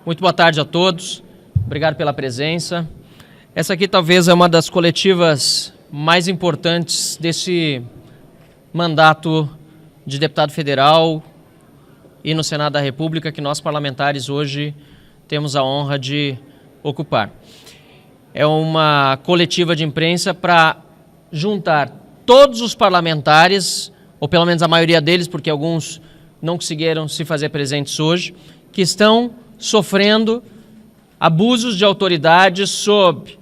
Muito boa tarde a todos. Obrigado pela presença. Essa aqui talvez é uma das coletivas mais importantes desse mandato de deputado federal e no Senado da República que nós parlamentares hoje temos a honra de ocupar. É uma coletiva de imprensa para juntar todos os parlamentares, ou pelo menos a maioria deles, porque alguns não conseguiram se fazer presentes hoje, que estão sofrendo abusos de autoridade sob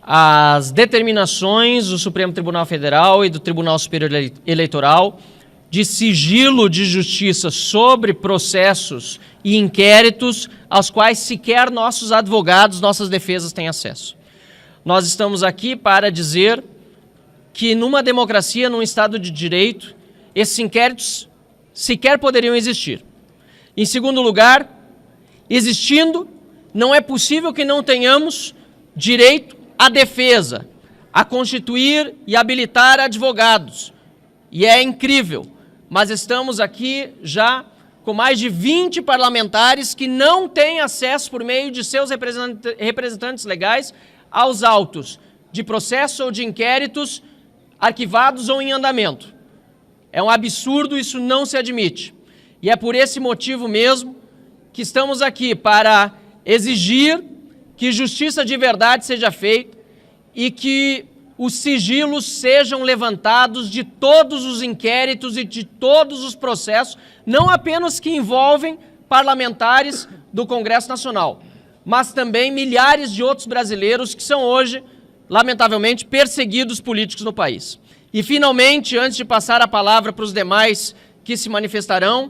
as determinações do Supremo Tribunal Federal e do Tribunal Superior Eleitoral de sigilo de justiça sobre processos e inquéritos aos quais sequer nossos advogados, nossas defesas têm acesso. Nós estamos aqui para dizer que numa democracia, num Estado de Direito, esses inquéritos sequer poderiam existir. Em segundo lugar, existindo, não é possível que não tenhamos direito à defesa, a constituir e habilitar advogados. E é incrível, mas estamos aqui já com mais de 20 parlamentares que não têm acesso por meio de seus representantes legais aos autos de processo ou de inquéritos arquivados ou em andamento. É um absurdo, isso não se admite. E é por esse motivo mesmo que estamos aqui para exigir que justiça de verdade seja feita e que os sigilos sejam levantados de todos os inquéritos e de todos os processos, não apenas que envolvem parlamentares do Congresso Nacional, mas também milhares de outros brasileiros que são hoje, lamentavelmente, perseguidos políticos no país. E, finalmente, antes de passar a palavra para os demais que se manifestarão,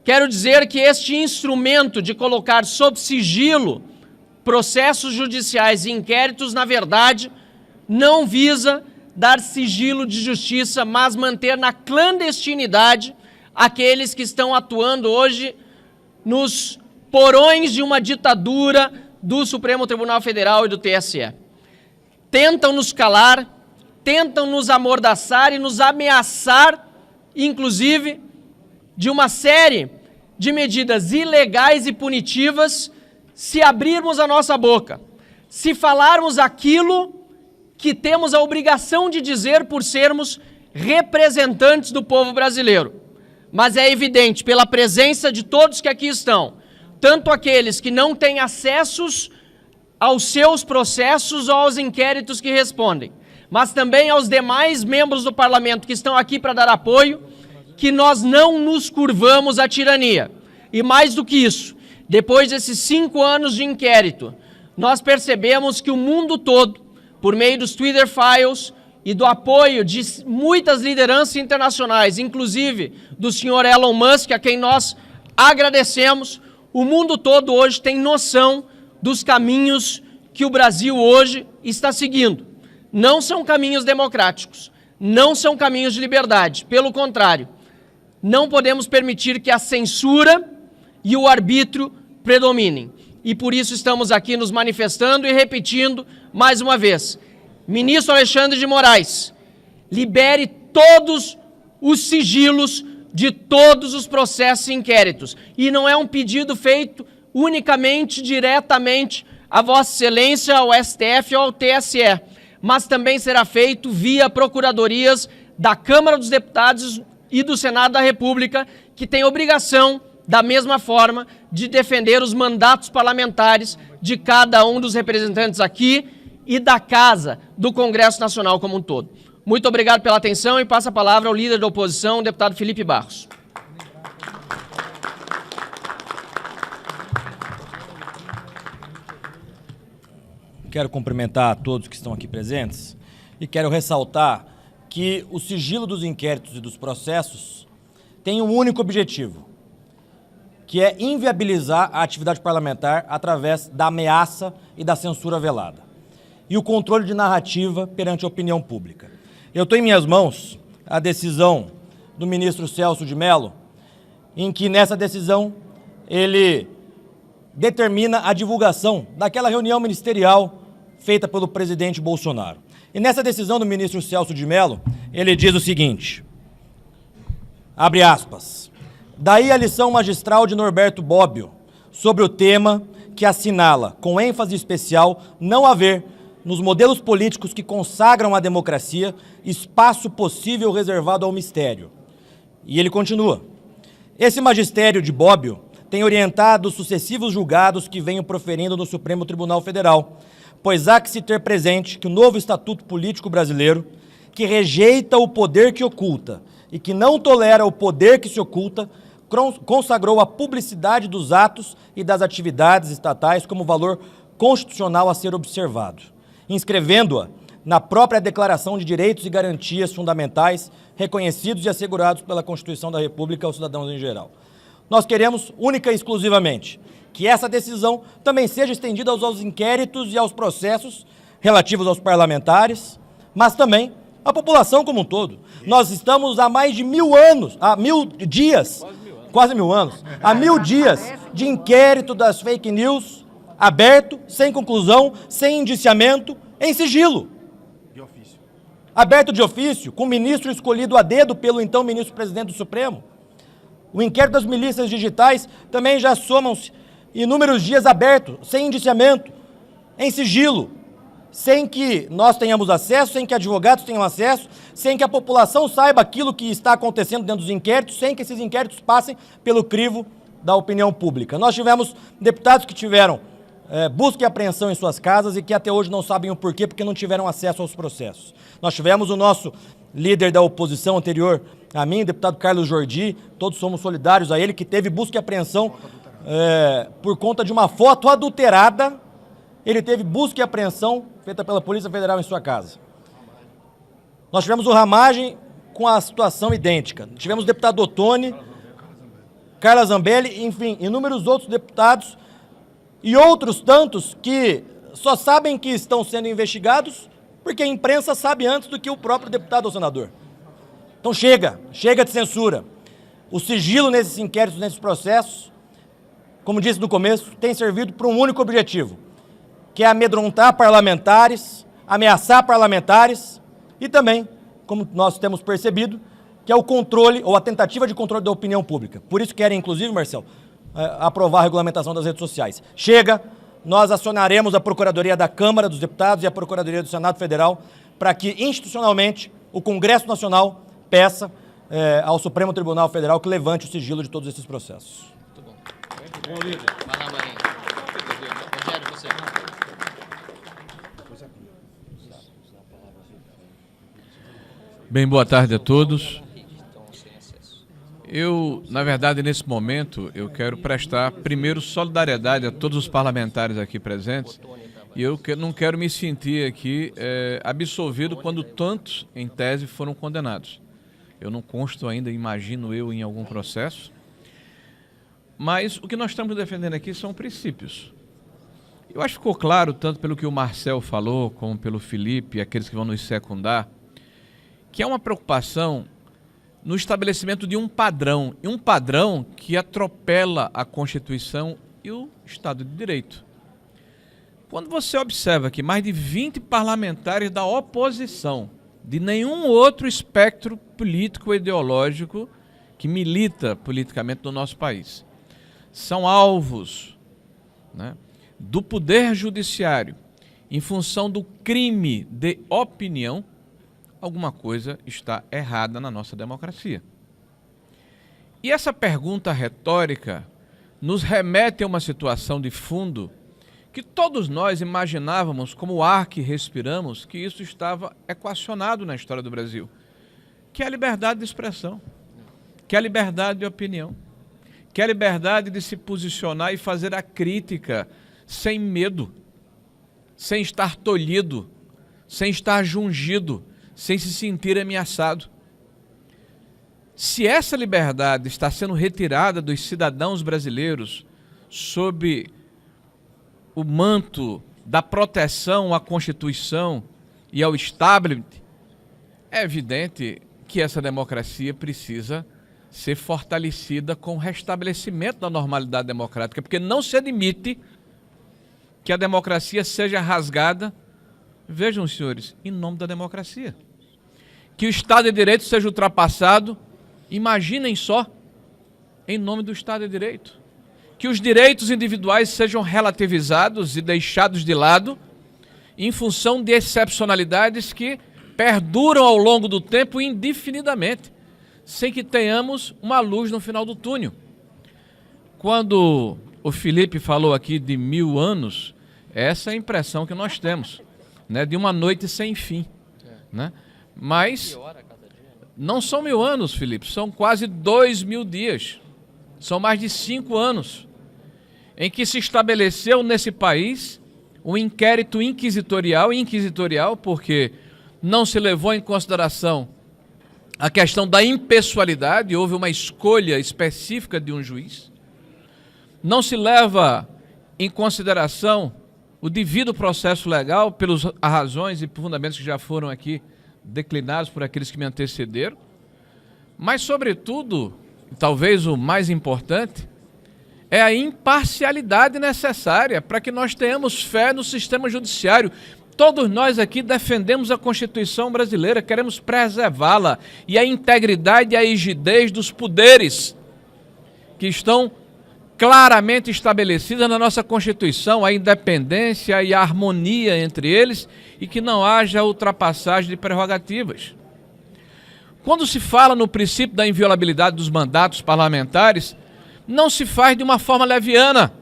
quero dizer que este instrumento de colocar sob sigilo processos judiciais e inquéritos, na verdade, não visa dar sigilo de justiça, mas manter na clandestinidade aqueles que estão atuando hoje nos porões de uma ditadura do Supremo Tribunal Federal e do TSE. Tentam nos calar, tentam nos amordaçar e nos ameaçar, inclusive, de uma série de medidas ilegais e punitivas se abrirmos a nossa boca, se falarmos aquilo que temos a obrigação de dizer por sermos representantes do povo brasileiro. Mas é evidente, pela presença de todos que aqui estão, tanto aqueles que não têm acessos aos seus processos ou aos inquéritos que respondem, mas também aos demais membros do parlamento que estão aqui para dar apoio, que nós não nos curvamos à tirania. E mais do que isso, depois desses 5 anos de inquérito, nós percebemos que o mundo todo, por meio dos Twitter Files e do apoio de muitas lideranças internacionais, inclusive do senhor Elon Musk, a quem nós agradecemos, o mundo todo hoje tem noção dos caminhos que o Brasil hoje está seguindo. Não são caminhos democráticos, não são caminhos de liberdade. Pelo contrário, não podemos permitir que a censura e o arbítrio predominem. E por isso estamos aqui nos manifestando e repetindo mais uma vez. Ministro Alexandre de Moraes, libere todos os sigilos de todos os processos e inquéritos. E não é um pedido feito unicamente, diretamente a Vossa Excelência, ao STF ou ao TSE, mas também será feito via procuradorias da Câmara dos Deputados e do Senado da República, que tem obrigação, da mesma forma, de defender os mandatos parlamentares de cada um dos representantes aqui e da Casa do Congresso Nacional como um todo. Muito obrigado pela atenção e passo a palavra ao líder da oposição, o deputado Felipe Barros. Quero cumprimentar a todos que estão aqui presentes e quero ressaltar que o sigilo dos inquéritos e dos processos tem um único objetivo, que é inviabilizar a atividade parlamentar através da ameaça e da censura velada e o controle de narrativa perante a opinião pública. Eu tenho em minhas mãos a decisão do ministro Celso de Mello, em que nessa decisão ele determina a divulgação daquela reunião ministerial feita pelo presidente Bolsonaro. E nessa decisão do ministro Celso de Mello, ele diz o seguinte, abre aspas, daí a lição magistral de Norberto Bobbio sobre o tema que assinala, com ênfase especial, não haver, nos modelos políticos que consagram a democracia, espaço possível reservado ao mistério. E ele continua. Esse magistério de Bobbio tem orientado os sucessivos julgados que venho proferindo no Supremo Tribunal Federal, pois há que se ter presente que o novo Estatuto Político Brasileiro, que rejeita o poder que oculta e que não tolera o poder que se oculta, consagrou a publicidade dos atos e das atividades estatais como valor constitucional a ser observado, inscrevendo-a na própria Declaração de Direitos e Garantias Fundamentais reconhecidos e assegurados pela Constituição da República aos cidadãos em geral. Nós queremos, única e exclusivamente, que essa decisão também seja estendida aos inquéritos e aos processos relativos aos parlamentares, mas também à população como um todo. Nós estamos há mais de 1000 anos, há 1000 dias, quase 1000 anos, há 1000 dias de inquérito das fake news, aberto, sem conclusão, sem indiciamento, em sigilo. De ofício. Aberto de ofício, com o ministro escolhido a dedo pelo então ministro-presidente do Supremo. O inquérito das milícias digitais também já somam-se inúmeros dias aberto, sem indiciamento, em sigilo, sem que nós tenhamos acesso, sem que advogados tenham acesso, sem que a população saiba aquilo que está acontecendo dentro dos inquéritos, sem que esses inquéritos passem pelo crivo da opinião pública. Nós tivemos deputados que tiveram busca e apreensão em suas casas e que até hoje não sabem o porquê, porque não tiveram acesso aos processos. Nós tivemos o nosso líder da oposição anterior a mim, deputado Carlos Jordi, todos somos solidários a ele, que teve busca e apreensão por conta de uma foto adulterada. Ele teve busca e apreensão feita pela Polícia Federal em sua casa. Nós tivemos o Ramagem com a situação idêntica. Tivemos o deputado Ottoni, Carla Zambelli, enfim, inúmeros outros deputados e outros tantos que só sabem que estão sendo investigados porque a imprensa sabe antes do que o próprio deputado ou senador. Então chega de censura. O sigilo nesses inquéritos, nesses processos, como disse no começo, tem servido para um único objetivo, que é amedrontar parlamentares, ameaçar parlamentares e também, como nós temos percebido, que é o controle ou a tentativa de controle da opinião pública. Por isso querem, inclusive, Marcelo, aprovar a regulamentação das redes sociais. Chega, nós acionaremos a Procuradoria da Câmara dos Deputados e a Procuradoria do Senado Federal para que, institucionalmente, o Congresso Nacional peça ao Supremo Tribunal Federal que levante o sigilo de todos esses processos. Muito bom. Bom, líder. Vai lá, Marinho. Rogério, você. Bem, boa tarde a todos. Eu, na verdade, nesse momento, eu quero prestar primeiro solidariedade a todos os parlamentares aqui presentes e eu não quero me sentir aqui absolvido quando tantos, em tese, foram condenados. Eu não consto ainda, imagino eu, em algum processo, mas o que nós estamos defendendo aqui são princípios. Eu acho que ficou claro, tanto pelo que o Marcel falou, como pelo Felipe e aqueles que vão nos secundar, que é uma preocupação no estabelecimento de um padrão, e um padrão que atropela a Constituição e o Estado de Direito. Quando você observa que mais de 20 parlamentares da oposição, de nenhum outro espectro político ou ideológico que milita politicamente no nosso país, são alvos, né, do Poder Judiciário em função do crime de opinião, alguma coisa está errada na nossa democracia. E essa pergunta retórica nos remete a uma situação de fundo que todos nós imaginávamos, como o ar que respiramos, que isso estava equacionado na história do Brasil, que é a liberdade de expressão, que é a liberdade de opinião, que é a liberdade de se posicionar e fazer a crítica sem medo, sem estar tolhido, sem estar jungido, sem se sentir ameaçado. Se essa liberdade está sendo retirada dos cidadãos brasileiros sob o manto da proteção à Constituição e ao establishment, é evidente que essa democracia precisa ser fortalecida com o restabelecimento da normalidade democrática, porque não se admite que a democracia seja rasgada, vejam, senhores, em nome da democracia. Que o Estado de Direito seja ultrapassado, imaginem só, em nome do Estado de Direito. que os direitos individuais sejam relativizados e deixados de lado em função de excepcionalidades que perduram ao longo do tempo indefinidamente, sem que tenhamos uma luz no final do túnel. Quando o Felipe falou aqui de 1000 anos, essa é a impressão que nós temos, né, de uma noite sem fim, né? Mas não são 1000 anos, Felipe, são quase 2000 dias, são mais de 5 anos, em que se estabeleceu nesse país um inquérito inquisitorial, porque não se levou em consideração a questão da impessoalidade, houve uma escolha específica de um juiz, não se leva em consideração o devido processo legal pelas razões e fundamentos que já foram aqui declinados por aqueles que me antecederam, mas, sobretudo, talvez o mais importante, é a imparcialidade necessária para que nós tenhamos fé no sistema judiciário. Todos nós aqui defendemos a Constituição brasileira, queremos preservá-la, e a integridade e a rigidez dos poderes que estão claramente estabelecidas na nossa Constituição, a independência e a harmonia entre eles, e que não haja ultrapassagem de prerrogativas. Quando se fala no princípio da inviolabilidade dos mandatos parlamentares, não se faz de uma forma leviana.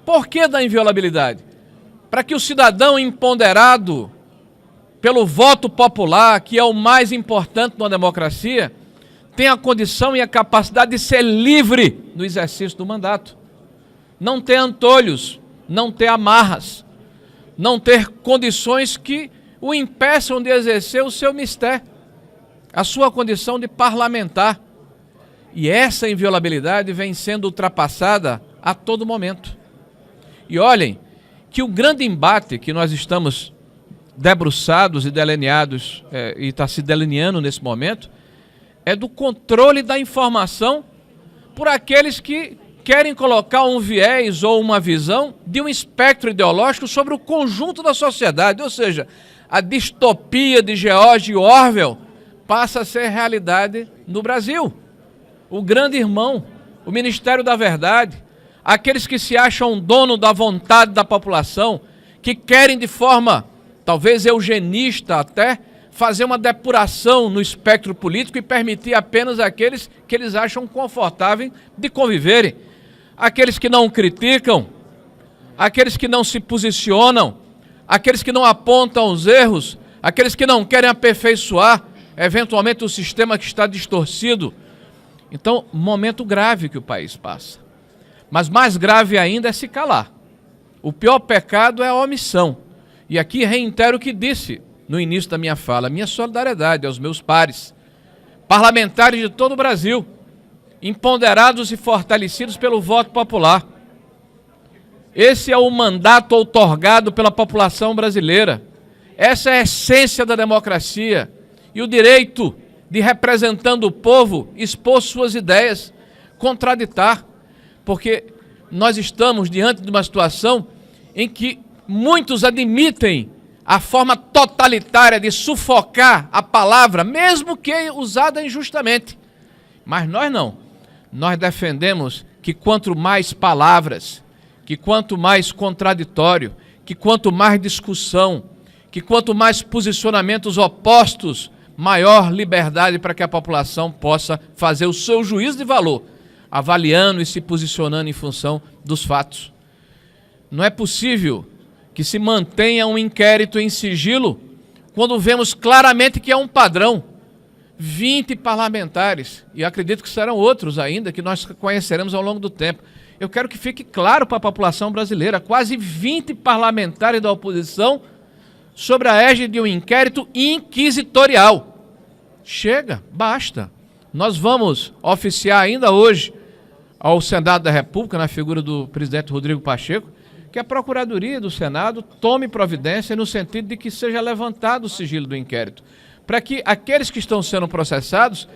Por que da inviolabilidade? Para que o cidadão empoderado pelo voto popular, que é o mais importante numa democracia, tenha a condição e a capacidade de ser livre no exercício do mandato. Não ter antolhos, não ter amarras, não ter condições que o impeçam de exercer o seu mistério, a sua condição de parlamentar. E essa inviolabilidade vem sendo ultrapassada a todo momento. E olhem que o grande embate que nós estamos debruçados e delineados, e está se delineando nesse momento, é do controle da informação por aqueles que querem colocar um viés ou uma visão de um espectro ideológico sobre o conjunto da sociedade. Ou seja, a distopia de George Orwell passa a ser realidade no Brasil. O grande irmão, o Ministério da Verdade, aqueles que se acham dono da vontade da população, que querem de forma, talvez eugenista até, fazer uma depuração no espectro político e permitir apenas aqueles que eles acham confortáveis de conviverem. Aqueles que não criticam, aqueles que não se posicionam, aqueles que não apontam os erros, aqueles que não querem aperfeiçoar, eventualmente, o sistema que está distorcido. Então, momento grave que o país passa. Mas mais grave ainda é se calar. O pior pecado é a omissão. E aqui reitero o que disse no início da minha fala, minha solidariedade aos meus pares, parlamentares de todo o Brasil, empoderados e fortalecidos pelo voto popular. Esse é o mandato outorgado pela população brasileira. Essa é a essência da democracia e o direito de, representando o povo, expor suas ideias, contraditar, porque nós estamos diante de uma situação em que muitos admitem a forma totalitária de sufocar a palavra, mesmo que usada injustamente. Mas nós não. Nós defendemos que quanto mais palavras, que quanto mais contraditório, que quanto mais discussão, que quanto mais posicionamentos opostos, maior liberdade para que a população possa fazer o seu juízo de valor, avaliando e se posicionando em função dos fatos. Não é possível que se mantenha um inquérito em sigilo quando vemos claramente que é um padrão. 20 parlamentares, e acredito que serão outros ainda, que nós conheceremos ao longo do tempo. Eu quero que fique claro para a população brasileira, quase 20 parlamentares da oposição sobre a égide de um inquérito inquisitorial. Chega, basta. Nós vamos oficiar ainda hoje ao Senado da República, na figura do presidente Rodrigo Pacheco, que a Procuradoria do Senado tome providência no sentido de que seja levantado o sigilo do inquérito, para que aqueles que estão sendo processados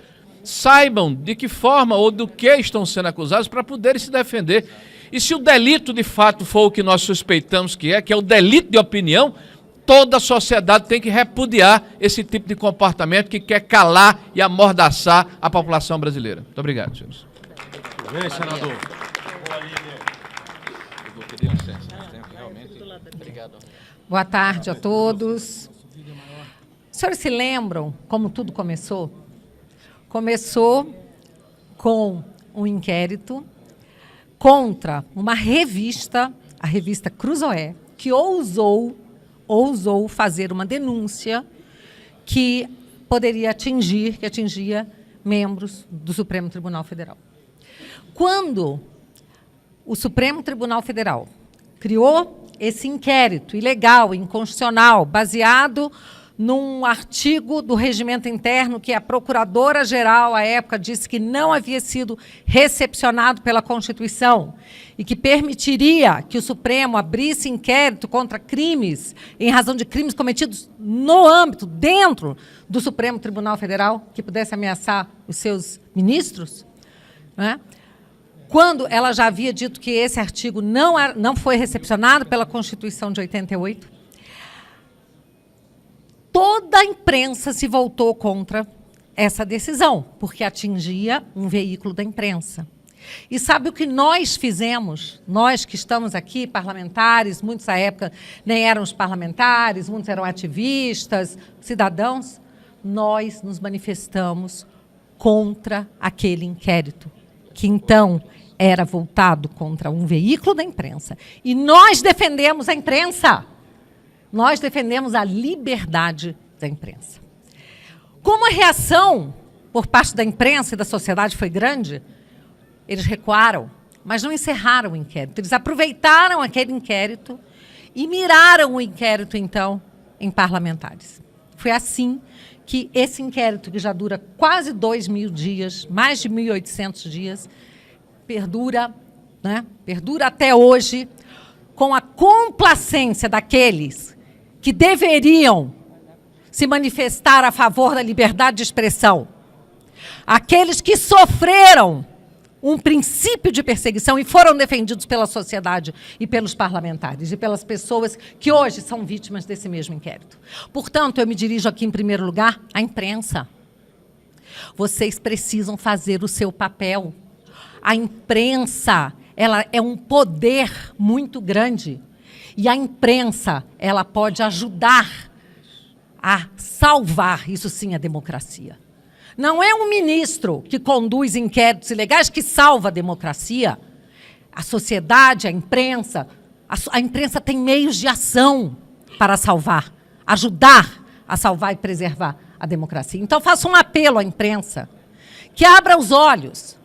saibam de que forma ou do que estão sendo acusados para poderem se defender. E se o delito de fato for o que nós suspeitamos que é o delito de opinião, toda a sociedade tem que repudiar esse tipo de comportamento que quer calar e amordaçar a população brasileira. Muito obrigado, senhores. Senador. Boa tarde a todos. Os senhores se lembram como tudo começou? Começou com um inquérito contra uma revista, a revista Cruzoé, que ousou fazer uma denúncia que atingia membros do Supremo Tribunal Federal. Quando o Supremo Tribunal Federal criou esse inquérito ilegal, inconstitucional, baseado num artigo do regimento interno que a procuradora-geral, à época, disse que não havia sido recepcionado pela Constituição e que permitiria que o Supremo abrisse inquérito contra crimes, em razão de crimes cometidos no âmbito, dentro do Supremo Tribunal Federal, que pudesse ameaçar os seus ministros, né? Quando ela já havia dito que esse artigo não foi recepcionado pela Constituição de 88, toda a imprensa se voltou contra essa decisão, porque atingia um veículo da imprensa. E sabe o que nós fizemos? Nós que estamos aqui, parlamentares, muitos à época nem eram os parlamentares, muitos eram ativistas, cidadãos, nós nos manifestamos contra aquele inquérito, que então era voltado contra um veículo da imprensa. E nós defendemos a imprensa. Nós defendemos a liberdade da imprensa. Como a reação por parte da imprensa e da sociedade foi grande, eles recuaram, mas não encerraram o inquérito. Eles aproveitaram aquele inquérito e miraram o inquérito, então, em parlamentares. Foi assim que esse inquérito, que já dura quase 2.000 dias, mais de 1.800 dias, perdura, né? Perdura até hoje, com a complacência daqueles que deveriam se manifestar a favor da liberdade de expressão. Aqueles que sofreram um princípio de perseguição e foram defendidos pela sociedade e pelos parlamentares e pelas pessoas que hoje são vítimas desse mesmo inquérito. Portanto, eu me dirijo aqui, em primeiro lugar, à imprensa. Vocês precisam fazer o seu papel. A imprensa, ela é um poder muito grande. E a imprensa, ela pode ajudar a salvar, isso sim, a democracia. Não é um ministro que conduz inquéritos ilegais que salva a democracia. A sociedade, a imprensa tem meios de ação para salvar, ajudar a salvar e preservar a democracia. Então, faço um apelo à imprensa, que abra os olhos,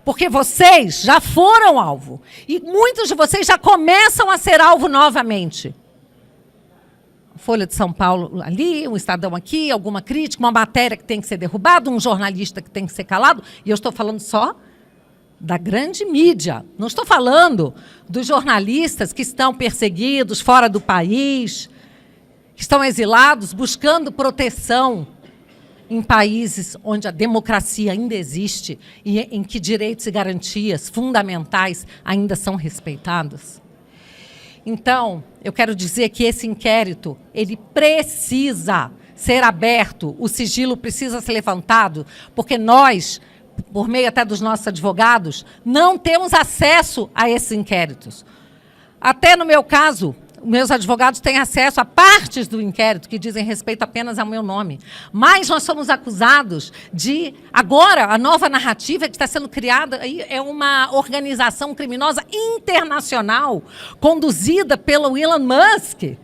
porque vocês já foram alvo, e muitos de vocês já começam a ser alvo novamente. Folha de São Paulo ali, um Estadão aqui, alguma crítica, uma matéria que tem que ser derrubada, um jornalista que tem que ser calado, e eu estou falando só da grande mídia. Não estou falando dos jornalistas que estão perseguidos fora do país, que estão exilados, buscando proteção em países onde a democracia ainda existe e em que direitos e garantias fundamentais ainda são respeitados. Então, eu quero dizer que esse inquérito, ele precisa ser aberto, o sigilo precisa ser levantado, porque nós, por meio até dos nossos advogados, não temos acesso a esses inquéritos. Até no meu caso, meus advogados têm acesso a partes do inquérito que dizem respeito apenas ao meu nome. Mas nós somos acusados de... Agora, a nova narrativa que está sendo criada aí é uma organização criminosa internacional conduzida pelo Elon Musk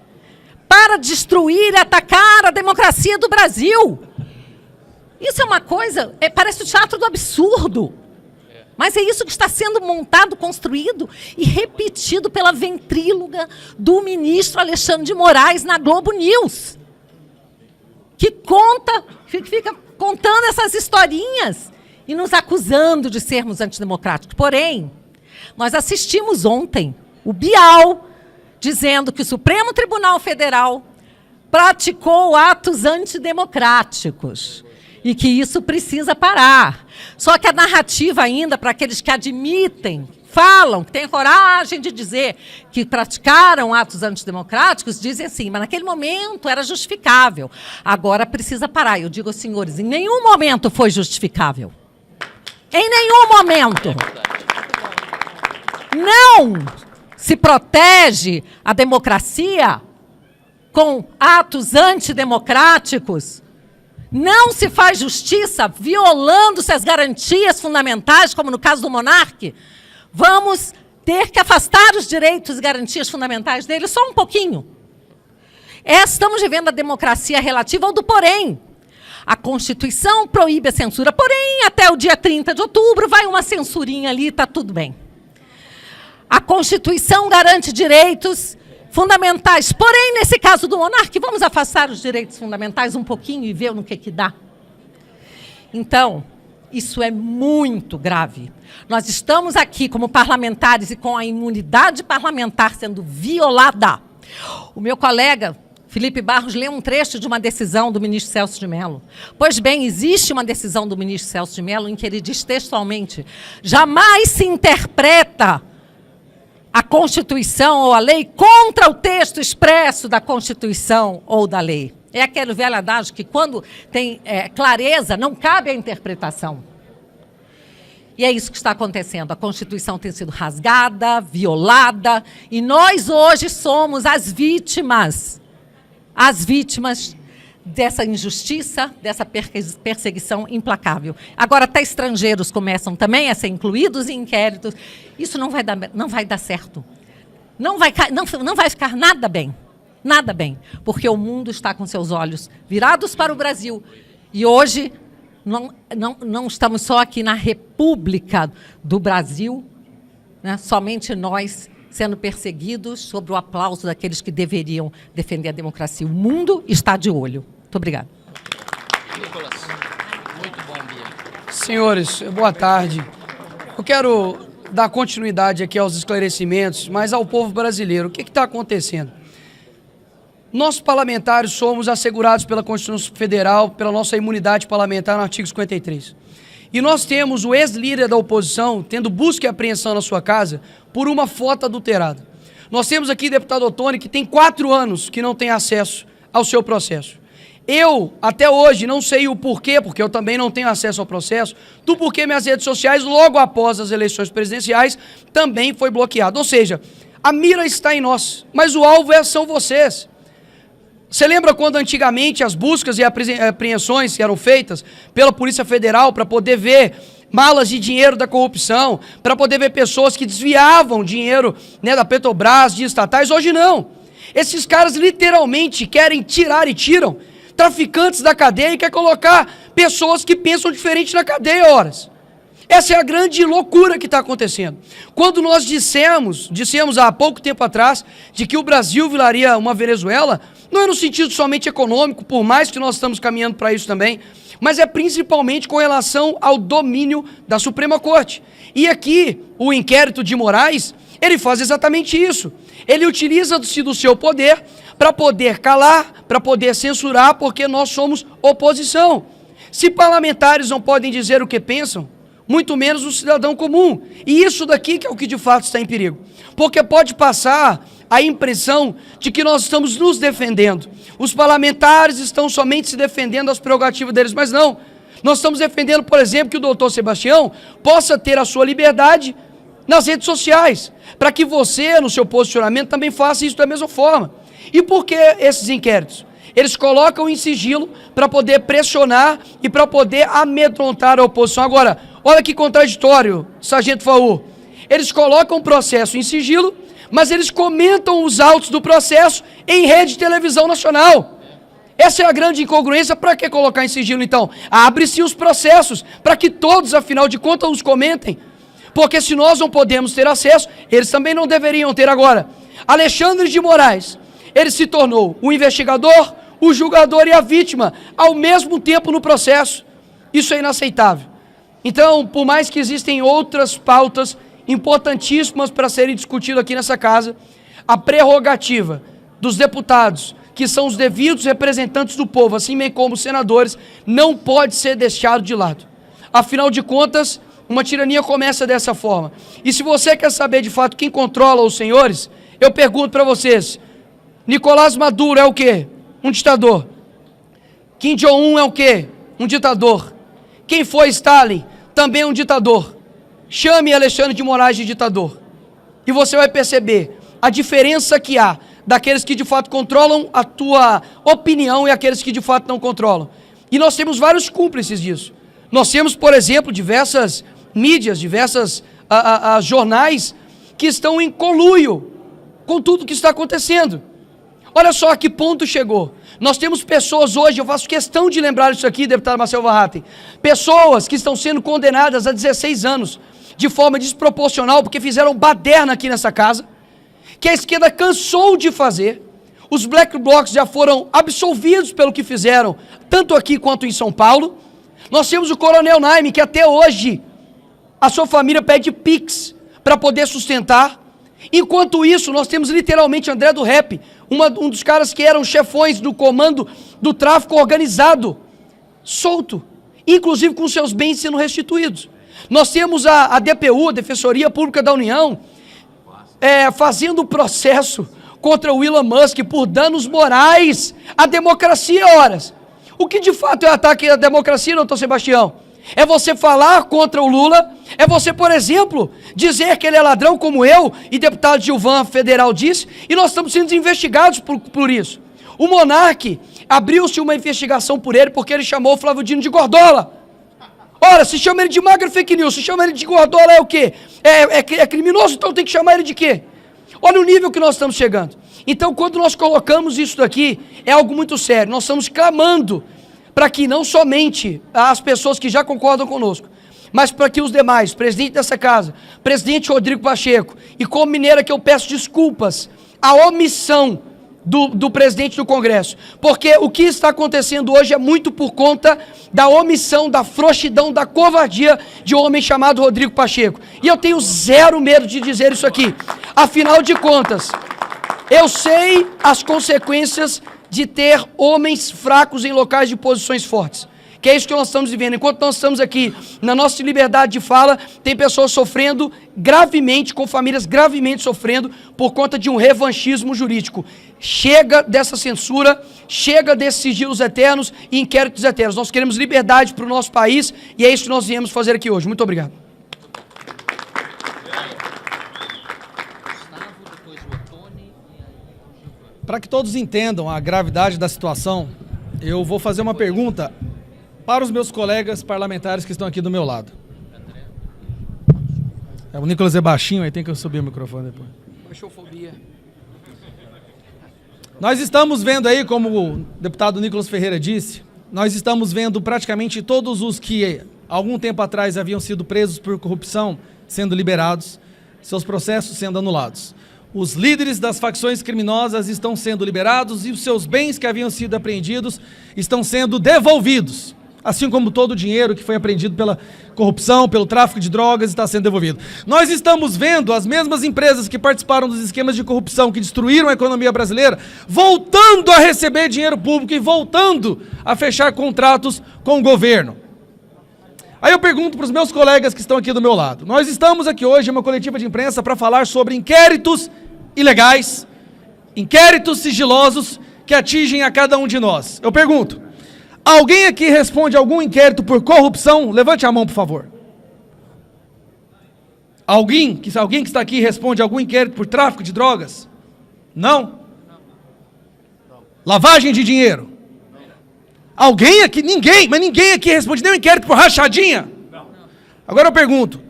para destruir e atacar a democracia do Brasil. Isso é uma coisa... parece o teatro do absurdo. Mas é isso que está sendo montado, construído e repetido pela ventríloga do ministro Alexandre de Moraes na Globo News, que fica contando essas historinhas e nos acusando de sermos antidemocráticos. Porém, nós assistimos ontem o Bial dizendo que o Supremo Tribunal Federal praticou atos antidemocráticos e que isso precisa parar. Só que a narrativa ainda, para aqueles que admitem, falam, que têm coragem de dizer que praticaram atos antidemocráticos, dizem assim, mas naquele momento era justificável. Agora precisa parar. Eu digo aos senhores, em nenhum momento foi justificável. Em nenhum momento. Não se protege a democracia com atos antidemocráticos. Não se faz justiça violando-se as garantias fundamentais, como no caso do monarca. Vamos ter que afastar os direitos e garantias fundamentais dele só um pouquinho. Estamos vivendo a democracia relativa ao do porém. A Constituição proíbe a censura, porém, até o dia 30 de outubro, vai uma censurinha ali, está tudo bem. A Constituição garante direitos fundamentais, porém, nesse caso do monarca, vamos afastar os direitos fundamentais um pouquinho e ver no que dá. Então, isso é muito grave. Nós estamos aqui como parlamentares e com a imunidade parlamentar sendo violada. O meu colega Felipe Barros leu um trecho de uma decisão do ministro Celso de Mello. Pois bem, existe uma decisão do ministro Celso de Mello em que ele diz textualmente: jamais se interpreta a Constituição ou a lei contra o texto expresso da Constituição ou da lei. É aquele velho adágio que, quando tem clareza, não cabe a interpretação. E é isso que está acontecendo. A Constituição tem sido rasgada, violada, e nós hoje somos as vítimas dessa injustiça, dessa perseguição implacável. Agora, até estrangeiros começam também a ser incluídos em inquéritos. Isso não vai dar certo. Não vai ficar nada bem. Nada bem. Porque o mundo está com seus olhos virados para o Brasil. E hoje, não estamos só aqui na República do Brasil, né, somente nós sendo perseguidos sob o aplauso daqueles que deveriam defender a democracia. O mundo está de olho. Muito obrigada. Nicolas, muito bom, Bia. Senhores, boa tarde. Eu quero dar continuidade aqui aos esclarecimentos, mas ao povo brasileiro. O que está acontecendo? Nós, parlamentares, somos assegurados pela Constituição Federal, pela nossa imunidade parlamentar no artigo 53. E nós temos o ex-líder da oposição tendo busca e apreensão na sua casa por uma foto adulterada. Nós temos aqui o deputado Ottoni, que tem 4 anos que não tem acesso ao seu processo. Eu, até hoje, não sei o porquê, porque eu também não tenho acesso ao processo, do porquê minhas redes sociais, logo após as eleições presidenciais, também foi bloqueado. Ou seja, a mira está em nós, mas o alvo são vocês. Você lembra quando antigamente as buscas e apreensões eram feitas pela Polícia Federal para poder ver malas de dinheiro da corrupção, para poder ver pessoas que desviavam dinheiro, né, da Petrobras, de estatais? Hoje não. Esses caras literalmente querem tirar e tiram traficantes da cadeia e quer colocar pessoas que pensam diferente na cadeia, horas. Essa é a grande loucura que está acontecendo. Quando nós dissemos há pouco tempo atrás de que o Brasil viraria uma Venezuela, não é no sentido somente econômico, por mais que nós estamos caminhando para isso também, mas é principalmente com relação ao domínio da Suprema Corte. E aqui, o inquérito de Moraes, ele faz exatamente isso. Ele utiliza-se do seu poder para poder calar, para poder censurar, porque nós somos oposição. Se parlamentares não podem dizer o que pensam, muito menos o cidadão comum. E isso daqui que é o que de fato está em perigo. Porque pode passar a impressão de que nós estamos nos defendendo. Os parlamentares estão somente se defendendo das prerrogativas deles, mas não. Nós estamos defendendo, por exemplo, que o doutor Sebastião possa ter a sua liberdade nas redes sociais, para que você, no seu posicionamento, também faça isso da mesma forma. E por que esses inquéritos? Eles colocam em sigilo para poder pressionar e para poder amedrontar a oposição. Agora, olha que contraditório, Sargento Faur. Eles colocam o processo em sigilo, mas eles comentam os autos do processo em rede de televisão nacional. Essa é a grande incongruência. Para que colocar em sigilo, então? Abre-se os processos, para que todos, afinal de contas, os comentem. Porque se nós não podemos ter acesso, eles também não deveriam ter. Agora, Alexandre de Moraes, ele se tornou o investigador, o julgador e a vítima, ao mesmo tempo no processo. Isso é inaceitável. Então, por mais que existem outras pautas importantíssimas para serem discutidas aqui nessa casa, a prerrogativa dos deputados, que são os devidos representantes do povo, assim bem como os senadores, não pode ser deixado de lado. Afinal de contas, uma tirania começa dessa forma. E se você quer saber de fato quem controla os senhores, eu pergunto para vocês, Nicolás Maduro é o quê? Um ditador. Kim Jong-un é o quê? Um ditador. Quem foi Stalin? Também um ditador. Chame Alexandre de Moraes de ditador. e você vai perceber a diferença que há daqueles que de fato controlam a tua opinião e aqueles que de fato não controlam. E nós temos vários cúmplices disso. Nós temos, por exemplo, diversas mídias, diversas jornais que estão em conluio com tudo que está acontecendo. Olha só a que ponto chegou. Nós temos pessoas hoje, eu faço questão de lembrar isso aqui, deputado Marcel Warraten, pessoas que estão sendo condenadas a 16 anos de forma desproporcional porque fizeram baderna aqui nessa casa, que a esquerda cansou de fazer. Os black blocs já foram absolvidos pelo que fizeram, tanto aqui quanto em São Paulo. Nós temos o Coronel Naime, que até hoje a sua família pede Pix para poder sustentar. Enquanto isso, nós temos literalmente André do Rap, um dos caras que eram chefões do comando do tráfico organizado, solto, inclusive com seus bens sendo restituídos. Nós temos a DPU, a Defensoria Pública da União, fazendo processo contra o Elon Musk por danos morais à democracia, horas. O que de fato é ataque à democracia, doutor Sebastião? É você falar contra o Lula, é você, por exemplo, dizer que ele é ladrão como eu e deputado Gilvan Federal disse, e nós estamos sendo investigados por isso. O Monark, abriu-se uma investigação por ele porque ele chamou o Flávio Dino de Gordola. Ora, se chama ele de magra fake news, se chama ele de Gordola é o quê? É criminoso, então tem que chamar ele de quê? Olha o nível que nós estamos chegando. Então, quando nós colocamos isso daqui, é algo muito sério. Nós estamos clamando para que não somente as pessoas que já concordam conosco, mas para que os demais, presidente dessa casa, presidente Rodrigo Pacheco, e como mineira que eu peço desculpas, a omissão do presidente do Congresso, porque o que está acontecendo hoje é muito por conta da omissão, da frouxidão, da covardia de um homem chamado Rodrigo Pacheco. E eu tenho zero medo de dizer isso aqui. Afinal de contas, eu sei as consequências de ter homens fracos em locais de posições fortes. Que é isso que nós estamos vivendo. Enquanto nós estamos aqui na nossa liberdade de fala, tem pessoas sofrendo gravemente, com famílias gravemente sofrendo por conta de um revanchismo jurídico. Chega dessa censura, chega desses sigilos eternos e inquéritos eternos. Nós queremos liberdade para o nosso país e é isso que nós viemos fazer aqui hoje. Muito obrigado. Para que todos entendam a gravidade da situação, eu vou fazer uma pergunta para os meus colegas parlamentares que estão aqui do meu lado. O Nicolas é baixinho, aí tem que subir o microfone depois. Baixofobia. Nós estamos vendo aí, como o deputado Nicolas Ferreira disse, nós estamos vendo praticamente todos os que algum tempo atrás haviam sido presos por corrupção sendo liberados, seus processos sendo anulados. Os líderes das facções criminosas estão sendo liberados e os seus bens que haviam sido apreendidos estão sendo devolvidos. Assim como todo o dinheiro que foi apreendido pela corrupção, pelo tráfico de drogas, está sendo devolvido. Nós estamos vendo as mesmas empresas que participaram dos esquemas de corrupção, que destruíram a economia brasileira, voltando a receber dinheiro público e voltando a fechar contratos com o governo. Aí eu pergunto para os meus colegas que estão aqui do meu lado. Nós estamos aqui hoje em uma coletiva de imprensa para falar sobre inquéritos ilegais, inquéritos sigilosos que atingem a cada um de nós. Eu pergunto, alguém aqui responde algum inquérito por corrupção? Levante a mão, por favor. Alguém que está aqui responde algum inquérito por tráfico de drogas? Não? Lavagem de dinheiro? Alguém aqui? Ninguém aqui responde nenhum inquérito por rachadinha? Agora eu pergunto,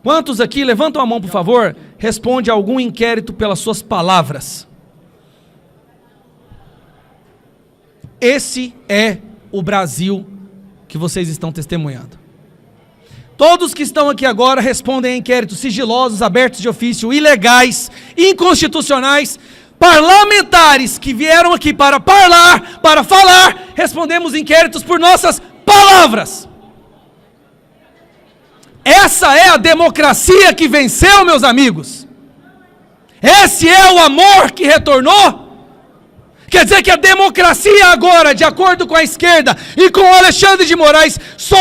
quantos aqui, levantam a mão, por favor, responde algum inquérito pelas suas palavras? Esse é o Brasil que vocês estão testemunhando. Todos que estão aqui agora respondem a inquéritos sigilosos, abertos de ofício, ilegais, inconstitucionais, parlamentares que vieram aqui para falar, respondemos inquéritos por nossas palavras. Essa é a democracia que venceu, meus amigos. Esse é o amor que retornou. Quer dizer que a democracia agora, de acordo com a esquerda e com o Alexandre de Moraes, só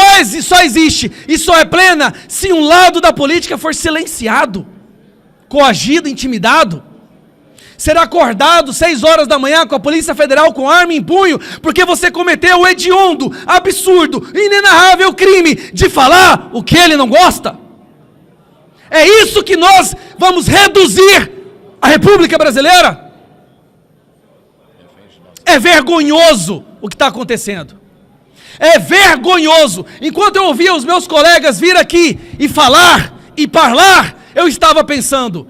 existe e só é plena se um lado da política for silenciado, coagido, intimidado. Será acordado 6 horas da manhã com a Polícia Federal com arma em punho, porque você cometeu o hediondo, absurdo, inenarrável crime de falar o que ele não gosta. É isso que nós vamos reduzir a República Brasileira? É vergonhoso o que está acontecendo. É vergonhoso. Enquanto eu ouvia os meus colegas vir aqui e falar e parlar, eu estava pensando,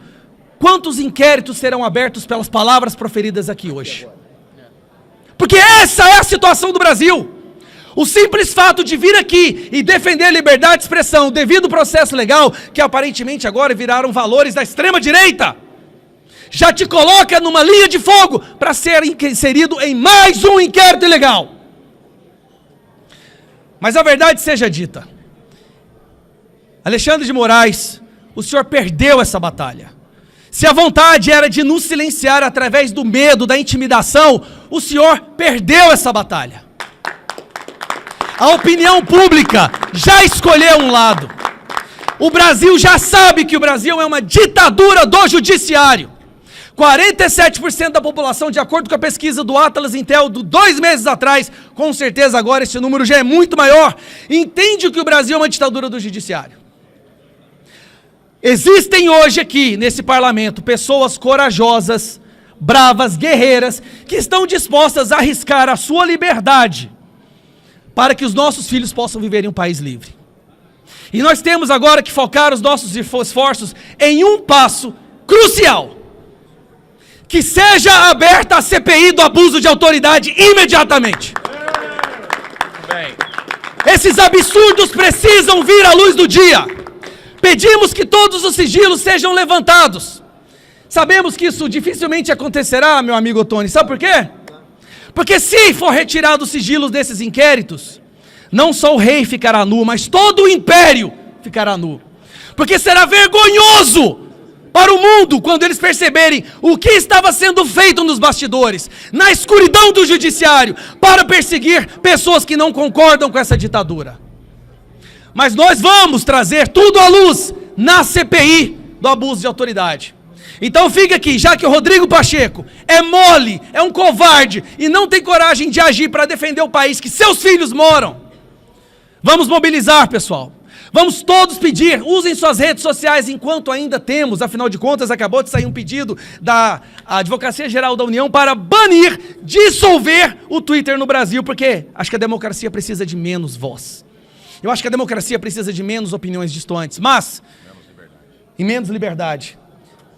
quantos inquéritos serão abertos pelas palavras proferidas aqui hoje? Porque essa é a situação do Brasil. O simples fato de vir aqui e defender a liberdade de expressão devido ao processo legal, que aparentemente agora viraram valores da extrema-direita, já te coloca numa linha de fogo para ser inserido em mais um inquérito ilegal. Mas a verdade seja dita, Alexandre de Moraes, o senhor perdeu essa batalha. Se a vontade era de nos silenciar através do medo, da intimidação, o senhor perdeu essa batalha. A opinião pública já escolheu um lado. O Brasil já sabe que o Brasil é uma ditadura do judiciário. 47% da população, de acordo com a pesquisa do Atlas Intel, de 2 meses atrás, com certeza agora esse número já é muito maior, entende que o Brasil é uma ditadura do judiciário. Existem hoje aqui, nesse parlamento, pessoas corajosas, bravas, guerreiras, que estão dispostas a arriscar a sua liberdade para que os nossos filhos possam viver em um país livre. E nós temos agora que focar os nossos esforços em um passo crucial. Que seja aberta a CPI do abuso de autoridade imediatamente. Esses absurdos precisam vir à luz do dia. Pedimos que todos os sigilos sejam levantados. Sabemos que isso dificilmente acontecerá, meu amigo Otoni. Sabe por quê? Porque se for retirado os sigilos desses inquéritos, não só o rei ficará nu, mas todo o império ficará nu. Porque será vergonhoso para o mundo quando eles perceberem o que estava sendo feito nos bastidores, na escuridão do judiciário, para perseguir pessoas que não concordam com essa ditadura. Mas nós vamos trazer tudo à luz na CPI do abuso de autoridade. Então fica aqui, já que o Rodrigo Pacheco é mole, é um covarde e não tem coragem de agir para defender o país que seus filhos moram, vamos mobilizar, pessoal. Vamos todos pedir, usem suas redes sociais enquanto ainda temos, afinal de contas acabou de sair um pedido da Advocacia Geral da União para banir, dissolver o Twitter no Brasil, porque acho que a democracia precisa de menos voz. Eu acho que a democracia precisa de menos opiniões distantes, mas e menos liberdade.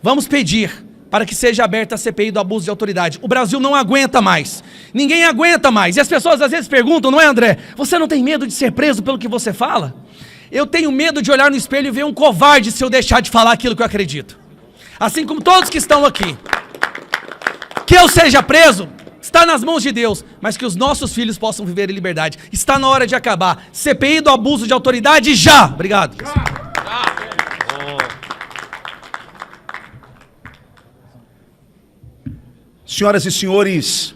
Vamos pedir para que seja aberta a CPI do abuso de autoridade. O Brasil não aguenta mais. Ninguém aguenta mais. E as pessoas às vezes perguntam, não é, André? Você não tem medo de ser preso pelo que você fala? Eu tenho medo de olhar no espelho e ver um covarde se eu deixar de falar aquilo que eu acredito. Assim como todos que estão aqui. Que eu seja preso, está nas mãos de Deus, mas que os nossos filhos possam viver em liberdade. Está na hora de acabar. CPI do abuso de autoridade já. Obrigado. Senhoras e senhores,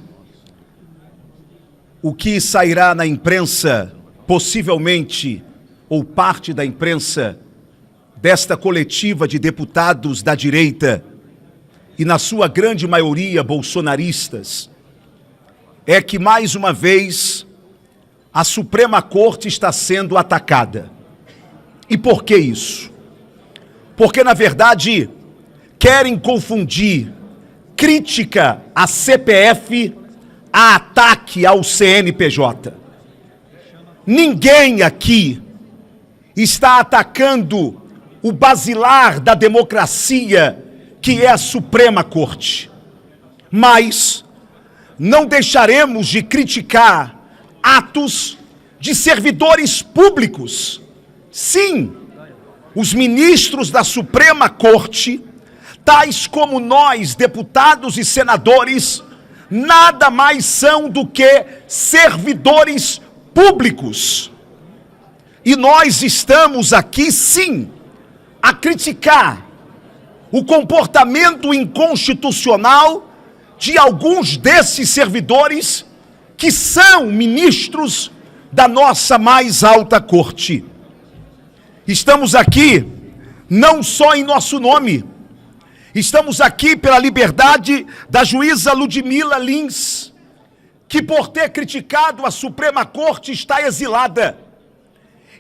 o que sairá na imprensa, possivelmente, ou parte da imprensa, desta coletiva de deputados da direita, e na sua grande maioria bolsonaristas, é que, mais uma vez, a Suprema Corte está sendo atacada. E por que isso? Porque, na verdade, querem confundir crítica à CPF a ataque ao CNPJ. Ninguém aqui está atacando o basilar da democracia, que é a Suprema Corte. Mas não deixaremos de criticar atos de servidores públicos. Sim, os ministros da Suprema Corte, tais como nós, deputados e senadores, nada mais são do que servidores públicos. E nós estamos aqui, sim, a criticar o comportamento inconstitucional de alguns desses servidores que são ministros da nossa mais alta corte. Estamos aqui não só em nosso nome, estamos aqui pela liberdade da juíza Ludmila Lins, que por ter criticado a Suprema Corte está exilada.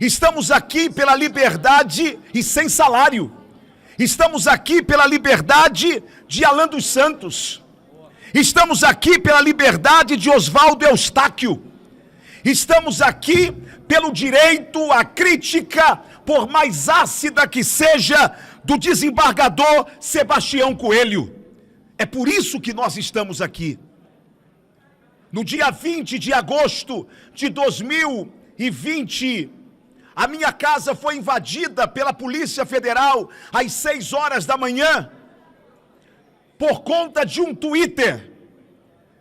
Estamos aqui pela liberdade e sem salário Estamos aqui pela liberdade de Alan dos Santos. Estamos aqui pela liberdade de Oswaldo Eustáquio. Estamos aqui pelo direito à crítica, por mais ácida que seja, do desembargador Sebastião Coelho. É por isso que nós estamos aqui. No dia 20 de agosto de 2020, a minha casa foi invadida pela Polícia Federal às 6 horas da manhã, por conta de um Twitter.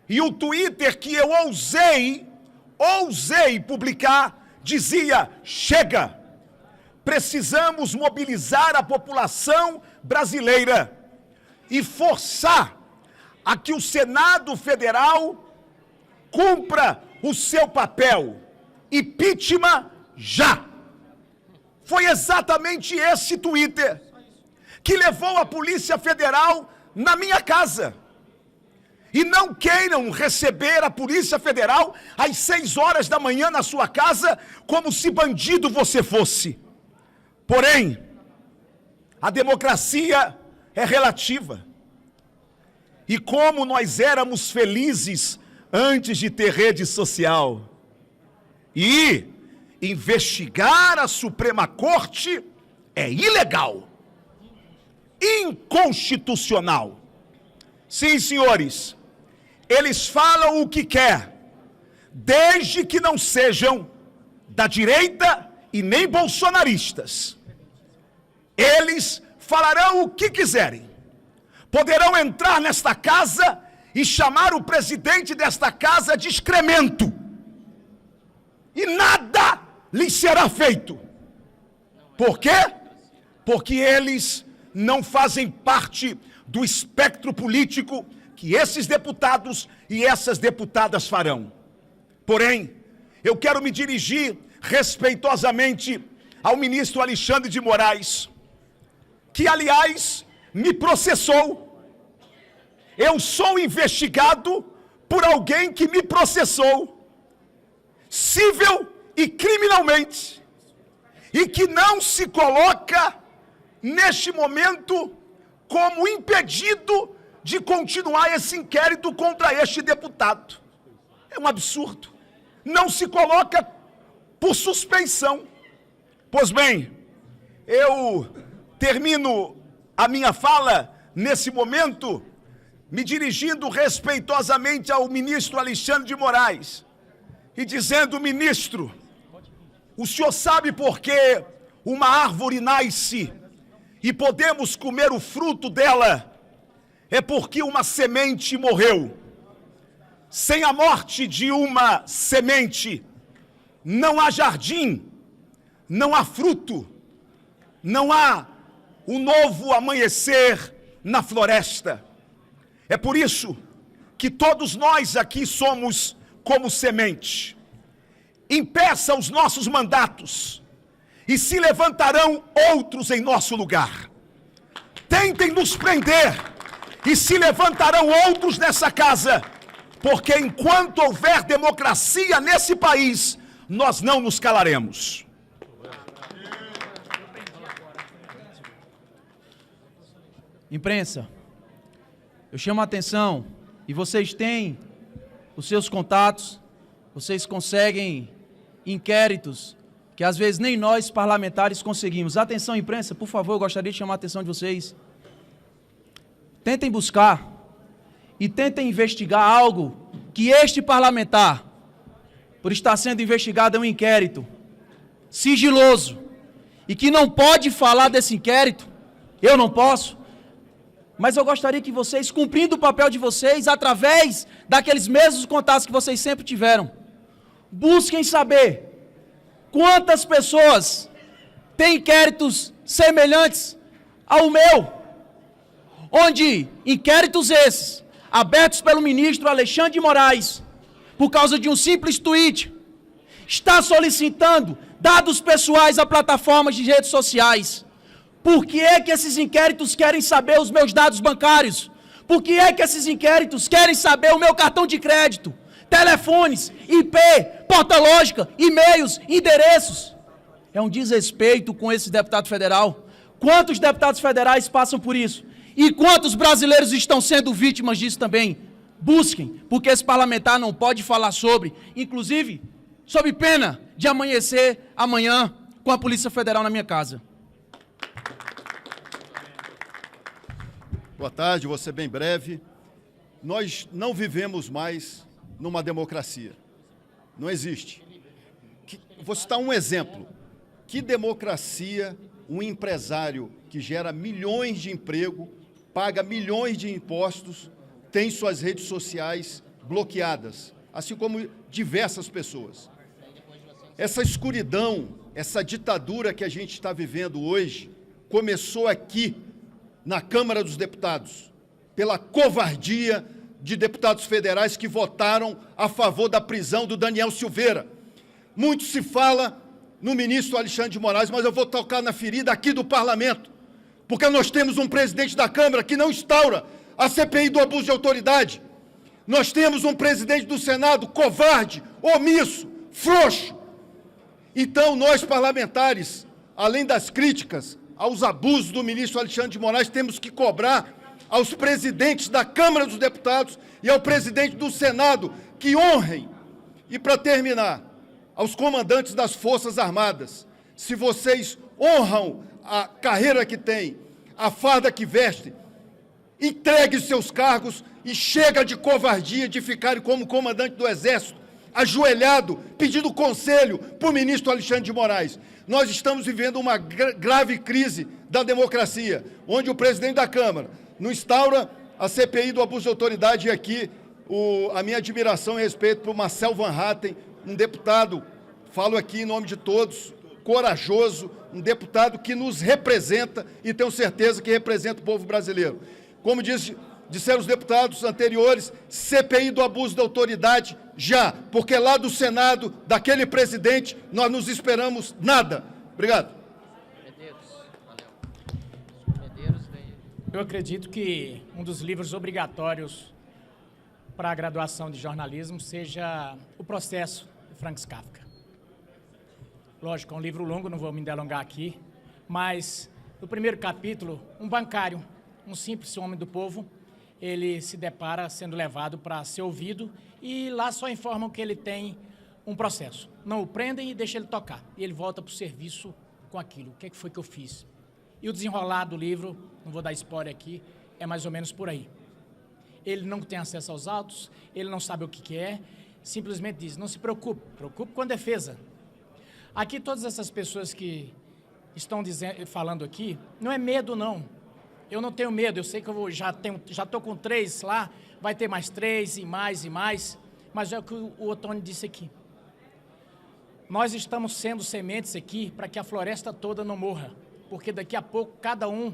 E o Twitter que eu ousei publicar, dizia: chega, precisamos mobilizar a população brasileira e forçar a que o Senado Federal cumpra o seu papel. Impeachment já. Foi exatamente esse Twitter que levou a Polícia Federal na minha casa. E não queiram receber a Polícia Federal às 6 horas da manhã na sua casa, como se bandido você fosse. Porém, a democracia é relativa. E como nós éramos felizes antes de ter rede social. E investigar a Suprema Corte é ilegal, inconstitucional. Sim, senhores, eles falam o que quer, desde que não sejam da direita e nem bolsonaristas. Eles falarão o que quiserem. Poderão entrar nesta casa e chamar o presidente desta casa de excremento. E nada lhes será feito. Por quê? Porque eles não fazem parte do espectro político que esses deputados e essas deputadas farão. Porém, eu quero me dirigir respeitosamente ao ministro Alexandre de Moraes, que, aliás, me processou. Eu sou investigado por alguém que me processou, civil e criminalmente, e que não se coloca, neste momento, como impedido de continuar esse inquérito contra este deputado. É um absurdo. Não se coloca por suspeição. Pois bem, eu termino a minha fala nesse momento me dirigindo respeitosamente ao ministro Alexandre de Moraes e dizendo: ministro, o senhor sabe por que uma árvore nasce e podemos comer o fruto dela? É porque uma semente morreu. Sem a morte de uma semente, não há jardim, não há fruto, não há um novo amanhecer na floresta. É por isso que todos nós aqui somos como semente. Impeça os nossos mandatos e se levantarão outros em nosso lugar. Tentem nos prender e se levantarão outros nessa casa, porque enquanto houver democracia nesse país, nós não nos calaremos. Imprensa, eu chamo a atenção, e vocês têm os seus contatos, vocês conseguem inquéritos que às vezes nem nós parlamentares conseguimos. Atenção, imprensa, por favor, eu gostaria de chamar a atenção de vocês. Tentem buscar e tentem investigar algo que este parlamentar, por estar sendo investigado, é um inquérito sigiloso e que não pode falar desse inquérito. Eu não posso. Mas eu gostaria que vocês, cumprindo o papel de vocês, através daqueles mesmos contatos que vocês sempre tiveram, busquem saber quantas pessoas têm inquéritos semelhantes ao meu, onde inquéritos esses, abertos pelo ministro Alexandre de Moraes, por causa de um simples tweet, está solicitando dados pessoais a plataformas de redes sociais. Por que é que esses inquéritos querem saber os meus dados bancários? Por que é que esses inquéritos querem saber o meu cartão de crédito, telefones, IP, porta lógica, e-mails, endereços? É um desrespeito com esse deputado federal, Quantos deputados federais passam por isso? E quantos brasileiros estão sendo vítimas disso também? Busquem, porque esse parlamentar não pode falar sobre, inclusive, sob pena de amanhecer amanhã com a Polícia Federal na minha casa. Boa tarde, vou ser bem breve. Nós não vivemos mais numa democracia. Não existe. Vou citar um exemplo. Que democracia um empresário que gera milhões de emprego, paga milhões de impostos, tem suas redes sociais bloqueadas, assim como diversas pessoas. Essa escuridão, essa ditadura que a gente está vivendo hoje, começou aqui, na Câmara dos Deputados, pela covardia de deputados federais que votaram a favor da prisão do Daniel Silveira. Muito se fala no ministro Alexandre de Moraes, mas eu vou tocar na ferida aqui do parlamento, porque nós temos um presidente da Câmara que não instaura a CPI do abuso de autoridade. Nós temos um presidente do Senado covarde, omisso, frouxo. Então, nós parlamentares, além das críticas aos abusos do ministro Alexandre de Moraes, temos que cobrar aos presidentes da Câmara dos Deputados e ao presidente do Senado que honrem. E, para terminar, aos comandantes das Forças Armadas, se vocês honram a carreira que têm, a farda que vestem, entregue seus cargos e chega de covardia de ficarem como comandante do Exército, ajoelhado, pedindo conselho para o ministro Alexandre de Moraes. Nós estamos vivendo uma grave crise da democracia, onde o presidente da Câmara não instaura a CPI do abuso de autoridade, e aqui a minha admiração e respeito para o Marcel Van Hatten, um deputado, falo aqui em nome de todos, corajoso, um deputado que nos representa e tenho certeza que representa o povo brasileiro. Como disseram os deputados anteriores, CPI do abuso da autoridade já, porque lá do Senado, daquele presidente, nós não esperamos nada. Obrigado. Eu acredito que um dos livros obrigatórios para a graduação de jornalismo seja O Processo, de Franz Kafka. Lógico, é um livro longo, não vou me delongar aqui, mas no primeiro capítulo, um bancário, um simples homem do povo, ele se depara sendo levado para ser ouvido e lá só informam que ele tem um processo. Não o prendem e deixam ele tocar. E ele volta para o serviço com aquilo. O que foi que eu fiz? E o desenrolar do livro, não vou dar spoiler aqui, é mais ou menos por aí. Ele não tem acesso aos autos, ele não sabe o que é, simplesmente diz, não se preocupe, preocupe com a defesa. Aqui todas essas pessoas que estão falando aqui, não é medo não. Eu não tenho medo, eu sei que eu já estou com 3 lá, vai ter mais 3 e mais, mas é o que o Otônio disse aqui. Nós estamos sendo sementes aqui para que a floresta toda não morra, porque daqui a pouco cada um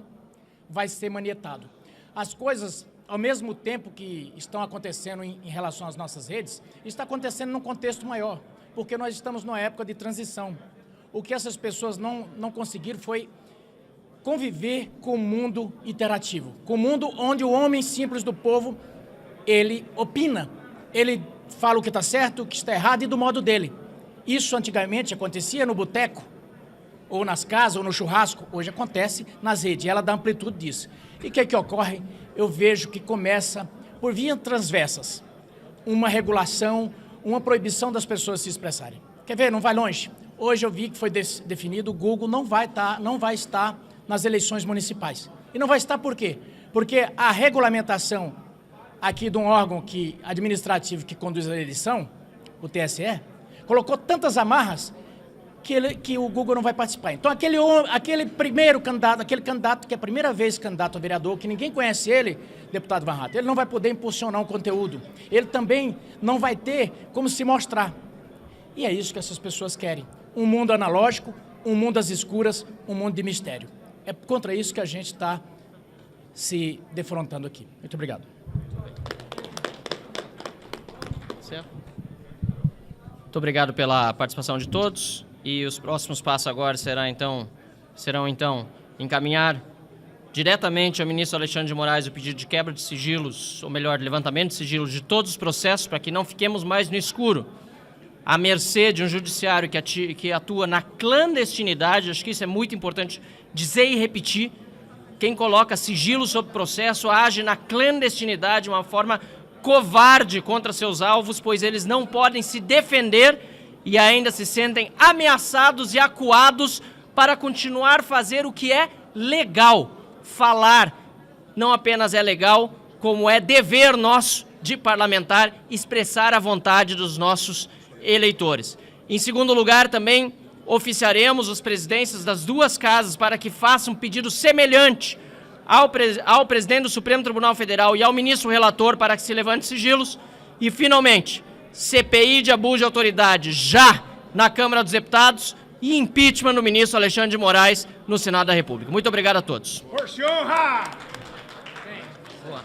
vai ser manietado. As coisas, ao mesmo tempo que estão acontecendo em relação às nossas redes, está acontecendo num contexto maior, porque nós estamos numa época de transição. O que essas pessoas não conseguiram foi conviver com o mundo interativo, com o mundo onde o homem simples do povo, ele opina, ele fala o que está certo, o que está errado e do modo dele. Isso antigamente acontecia no boteco, ou nas casas, ou no churrasco, hoje acontece nas redes, e ela dá amplitude disso. E o que ocorre? Eu vejo que começa, por vias transversas, uma regulação, uma proibição das pessoas se expressarem. Quer ver? Não vai longe. Hoje eu vi que foi definido, o Google não vai estar nas eleições municipais. E não vai estar por quê? Porque a regulamentação aqui de um órgão administrativo que conduz a eleição, o TSE, colocou tantas amarras que o Google não vai participar. Então, aquele primeiro candidato, aquele candidato que é a primeira vez candidato a vereador, que ninguém conhece ele, deputado Van Hatten, ele não vai poder impulsionar um conteúdo. Ele também não vai ter como se mostrar. E é isso que essas pessoas querem. Um mundo analógico, um mundo às escuras, um mundo de mistério. É contra isso que a gente está se defrontando aqui. Muito obrigado. Certo. Muito obrigado pela participação de todos. E os próximos passos agora serão então encaminhar diretamente ao ministro Alexandre de Moraes o pedido de quebra de sigilos, ou melhor, levantamento de sigilos de todos os processos, para que não fiquemos mais no escuro, à mercê de um judiciário que atua na clandestinidade. Acho que isso é muito importante dizer e repetir. Quem coloca sigilo sobre o processo age na clandestinidade, de uma forma covarde contra seus alvos, pois eles não podem se defender e ainda se sentem ameaçados e acuados para continuar a fazer o que é legal. Falar não apenas é legal, como é dever nosso de parlamentar expressar a vontade dos nossos eleitores. Em segundo lugar, também oficiaremos os presidentes das duas casas para que façam um pedido semelhante ao presidente do Supremo Tribunal Federal e ao ministro relator para que se levante sigilos. E, finalmente, CPI de abuso de autoridade já na Câmara dos Deputados e impeachment do ministro Alexandre de Moraes no Senado da República. Muito obrigado a todos. Por senhor!